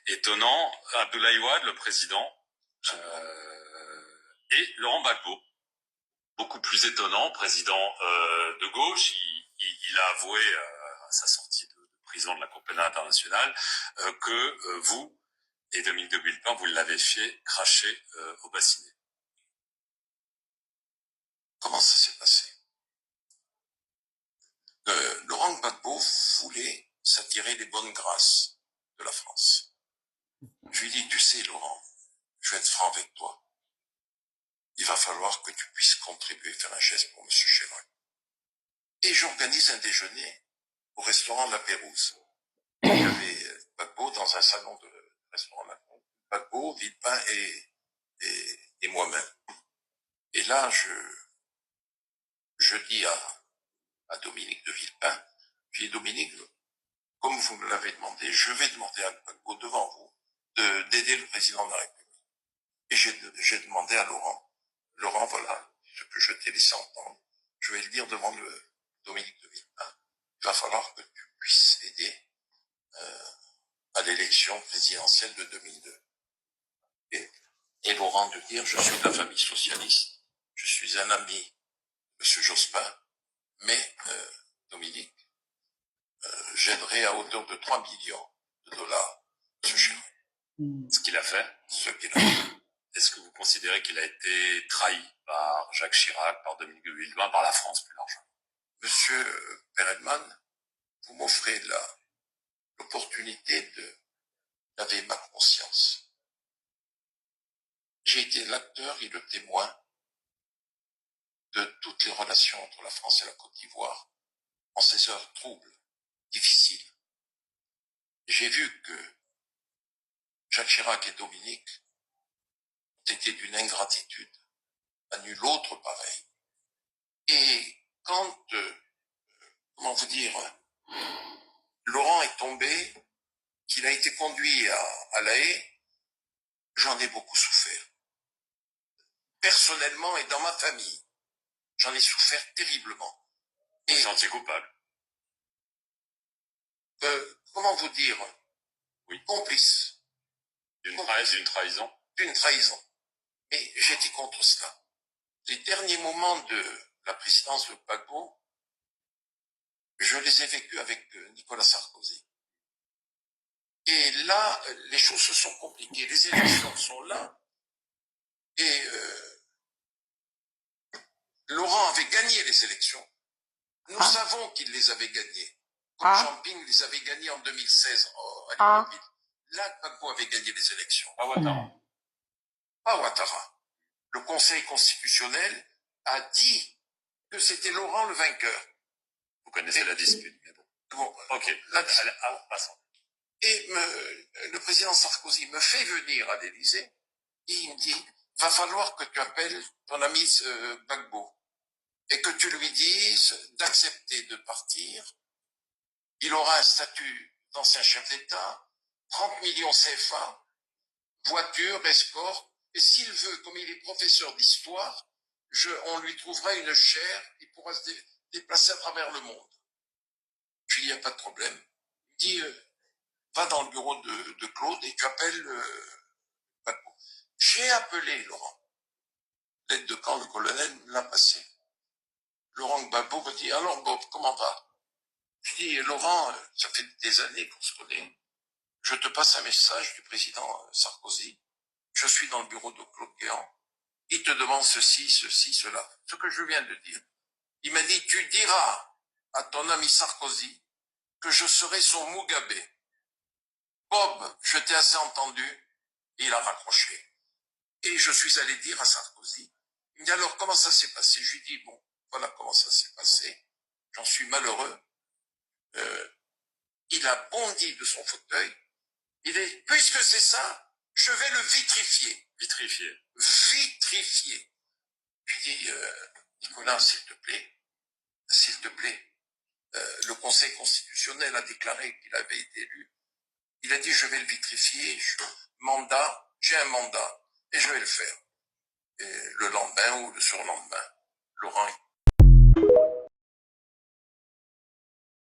étonnant, Abdoulaye Wade, le président, et Laurent Gbagbo, beaucoup plus étonnant, président de gauche, il a avoué à sa sortie de prison de la Cour pénale internationale que vous et Dominique de Villepin, vous l'avez fait cracher au bassinet. Comment ça s'est passé? Laurent Gbagbo voulait s'attirer les bonnes grâces de la France. Je lui dis, tu sais Laurent, je vais être franc avec toi. Il va falloir que tu puisses contribuer, faire un geste pour M. Chirac. Et j'organise un déjeuner au restaurant La Pérouse. Il y avait Gbagbo dans un salon de restaurant La Pérouse. Gbagbo, Villepin et moi-même. Et là, je dis à Dominique de Villepin, je dis Dominique, comme vous me l'avez demandé, je vais demander à Gbagbo devant vous d'aider le président de la République. Et j'ai demandé à Laurent, voilà ce que je t'ai laissé entendre. Je vais le dire devant le Dominique de Villepin. Il va falloir que tu puisses aider à l'élection présidentielle de 2002. Et Laurent de dire, je suis de la famille socialiste, je suis un ami de M. Jospin, mais Dominique, j'aiderai à hauteur de 3 millions de dollars M. Chirac. Ce qu'il a fait. Ce qu'il a fait. Est-ce que vous considérez qu'il a été trahi par Jacques Chirac, par Dominique de Villepin, par la France plus largement? Monsieur Perelman, vous m'offrez l'opportunité d'avoir ma conscience. J'ai été l'acteur et le témoin de toutes les relations entre la France et la Côte d'Ivoire en ces heures troubles, difficiles. J'ai vu que Jacques Chirac et Dominique ont été d'une ingratitude à nul autre pareil. Et quand, comment vous dire, Laurent est tombé, qu'il a été conduit à La Haye, j'en ai beaucoup souffert. Personnellement et dans ma famille, j'en ai souffert terriblement. Vous vous sentiez coupable? Comment vous dire? Oui. Complice. D'une trahison? D'une trahison. Mais j'étais contre cela. Les derniers moments de la présidence de Gbagbo, je les ai vécus avec Nicolas Sarkozy. Et là, les choses se sont compliquées. Les élections sont là. Et Laurent avait gagné les élections. Nous savons qu'il les avait gagnées. Comme Jean-Ping les avait gagnées en 2016 à Libreville. Là, Gbagbo avait gagné les élections. À Ouattara. Pas Ouattara. Le Conseil constitutionnel a dit que c'était Laurent le vainqueur. Vous connaissez la dispute, mais bon. Bon, ok. Passons. Et le président Sarkozy me fait venir à l'Élysée et il me dit, va falloir que tu appelles ton ami Gbagbo et que tu lui dises d'accepter de partir. Il aura un statut d'ancien chef d'État, 30 millions CFA, voiture, escorte, et s'il veut, comme il est professeur d'histoire, on lui trouvera une chaire, il pourra se déplacer à travers le monde. Je lui dis, il n'y a pas de problème. Il me dit, va dans le bureau de Claude et tu appelles Gbagbo. J'ai appelé Laurent. L'aide de camp, le colonel l'a passé. Laurent Gbagbo me dit, alors Bob, comment va? Je dis, Laurent, ça fait des années qu'on se connaît. Je te passe un message du président Sarkozy. Je suis dans le bureau de Claude Guéant. Il te demande ceci, cela. Ce que je viens de dire. Il m'a dit, tu diras à ton ami Sarkozy que je serai son Mugabe. Bob, je t'ai assez entendu. Et il a raccroché. Et je suis allé dire à Sarkozy. Il me dit, alors comment ça s'est passé? Je lui dis, bon, voilà comment ça s'est passé. J'en suis malheureux. Il a bondi de son fauteuil. Il est, puisque c'est ça, je vais le vitrifier. Vitrifier. Vitrifier. Je dis, Nicolas, s'il te plaît, le Conseil constitutionnel a déclaré qu'il avait été élu. Il a dit, je vais le vitrifier, j'ai un mandat, et je vais le faire. Et le lendemain ou le surlendemain, Laurent